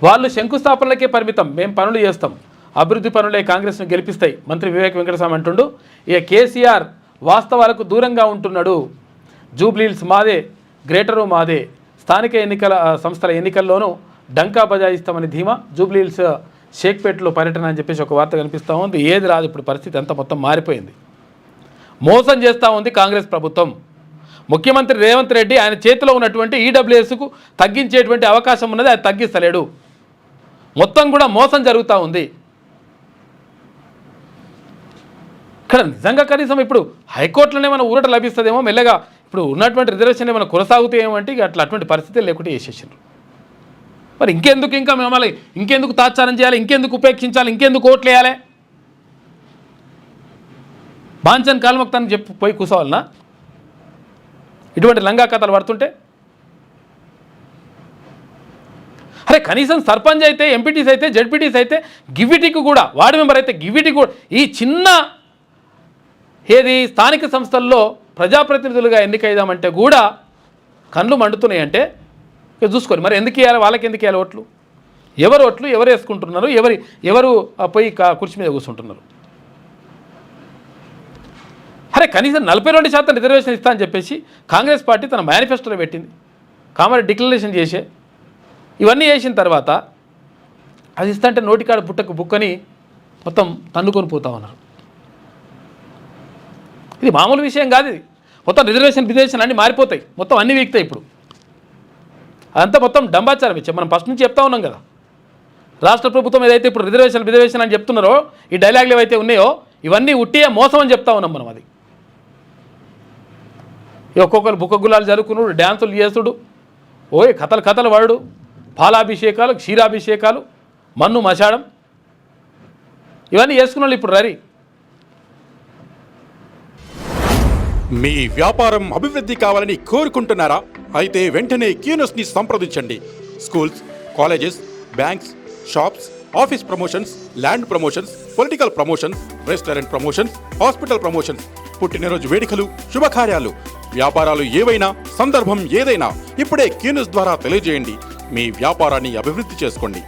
వాళ్ళు శంకుస్థాపనలకే పరిమితం, మేము పనులు చేస్తాం, అభివృద్ధి పనులే కాంగ్రెస్ను గెలిపిస్తాయి మంత్రి వివేక్ వెంకటస్వామి అంటుండు. ఇక కేసీఆర్ వాస్తవాలకు దూరంగా ఉంటున్నాడు. జూబ్లీహిల్స్ మాదే, గ్రేటరు మాదే, స్థానిక ఎన్నికల సంస్థల ఎన్నికల్లోనూ డంకా బజాయిస్తామని ధీమా. జూబ్లీహిల్స్ షేక్పేటలో పర్యటన అని చెప్పేసి ఒక వార్త కనిపిస్తూ ఉంది. ఏది రాదు, ఇప్పుడు పరిస్థితి అంతా మొత్తం మారిపోయింది. మోసం చేస్తూ ఉంది కాంగ్రెస్ ప్రభుత్వం. ముఖ్యమంత్రి రేవంత్ రెడ్డి ఆయన చేతిలో ఉన్నటువంటి ఈడబ్ల్యూఎస్కు తగ్గించేటువంటి అవకాశం ఉన్నది, అది తగ్గిస్తలేడు. మొత్తం కూడా మోసం జరుగుతూ ఉంది. ఇక్కడ నిజంగా కనీసం ఇప్పుడు హైకోర్టులోనే మన ఊరట లభిస్తుందేమో మెల్లగా. ఇప్పుడు ఉన్నటువంటి రిజర్వేషన్ ఏమైనా కొనసాగుతాయేమో అంటే ఇక అటువంటి పరిస్థితి లేకుంటే చేసేసారు. మరి ఇంకెందుకు ఇంకా మిమ్మల్ని ఇంకెందుకు తాత్సారం చేయాలి, ఇంకెందుకు ఉపేక్షించాలి, ఇంకెందుకు ఓట్లు వేయాలి? బాంచన్ కాల్మక్తాన్ని చెప్పి పోయి కూర్చోవాలన్నా ఇటువంటి లంగా కథలు పడుతుంటే? అరే కనీసం సర్పంచ్ అయితే, ఎంపీటీస్ అయితే, జడ్పీటీస్ అయితే, గివిటీకి కూడా, వార్డు మెంబర్ అయితే గివిటీకి కూడా, ఈ చిన్న ఏది స్థానిక సంస్థల్లో ప్రజాప్రతినిధులుగా ఎన్నికైదామంటే కూడా కళ్ళు మండుతున్నాయి. అంటే ఇక చూసుకోండి మరి ఎందుకు ఇవ్వాలి, వాళ్ళకి ఎందుకు ఇవ్వాలి ఓట్లు? ఎవరు ఓట్లు ఎవరు వేసుకుంటున్నారు, ఎవరు పోయి కుర్చీ మీద కూర్చుంటున్నారు? అరే కనీసం 42% రిజర్వేషన్ ఇస్తా అని చెప్పేసి కాంగ్రెస్ పార్టీ తన మేనిఫెస్టోలో పెట్టింది. కామన్ డిక్లరేషన్ చేసే ఇవన్నీ చేసిన తర్వాత అది ఇస్తా అంటే నోటికాడ పుట్టకు బుక్కని మొత్తం తన్నుకొని పోతా ఉన్నారు. ఇది మామూలు విషయం కాదు. ఇది మొత్తం రిజర్వేషన్ అన్నీ మారిపోతాయి, మొత్తం అన్నీ వీక్తాయి. ఇప్పుడు అదంతా మొత్తం డంబాచారం ఇచ్చే. మనం ఫస్ట్ నుంచి చెప్తా ఉన్నాం కదా, రాష్ట్ర ప్రభుత్వం ఏదైతే ఇప్పుడు రిజర్వేషన్ అని చెప్తున్నారో, ఈ డైలాగులు ఏవైతే ఉన్నాయో ఇవన్నీ ఉట్టియే మోసం అని చెప్తా ఉన్నాం మనం. అది ఒక్కొక్కరు బుక్క గులాలు జరుపుకున్నాడు, డ్యాన్సులు చేసుడు, ఓయ్ కథలు వాడు, పాలాభిషేకాలు, క్షీరాభిషేకాలు, మన్ను మశాడం, ఇవన్నీ చేసుకున్న వాళ్ళు ఇప్పుడు రరి. మీ వ్యాపారం అభివృద్ధి కావాలని కోరుకుంటున్నారా? అయితే వెంటనే క్యూనస్ని సంప్రదించండి. Schools, colleges, banks, shops, office promotions, land promotions, political promotions, restaurant promotions, hospital promotions, పుట్టినరోజు వేడుకలు, శుభకార్యాలు, వ్యాపారాలు ఏవైనా, సందర్భం ఏదైనా ఇప్పుడే క్యూనస్ ద్వారా తెలియజేయండి. మీ వ్యాపారాన్ని అభివృద్ధి చేసుకోండి.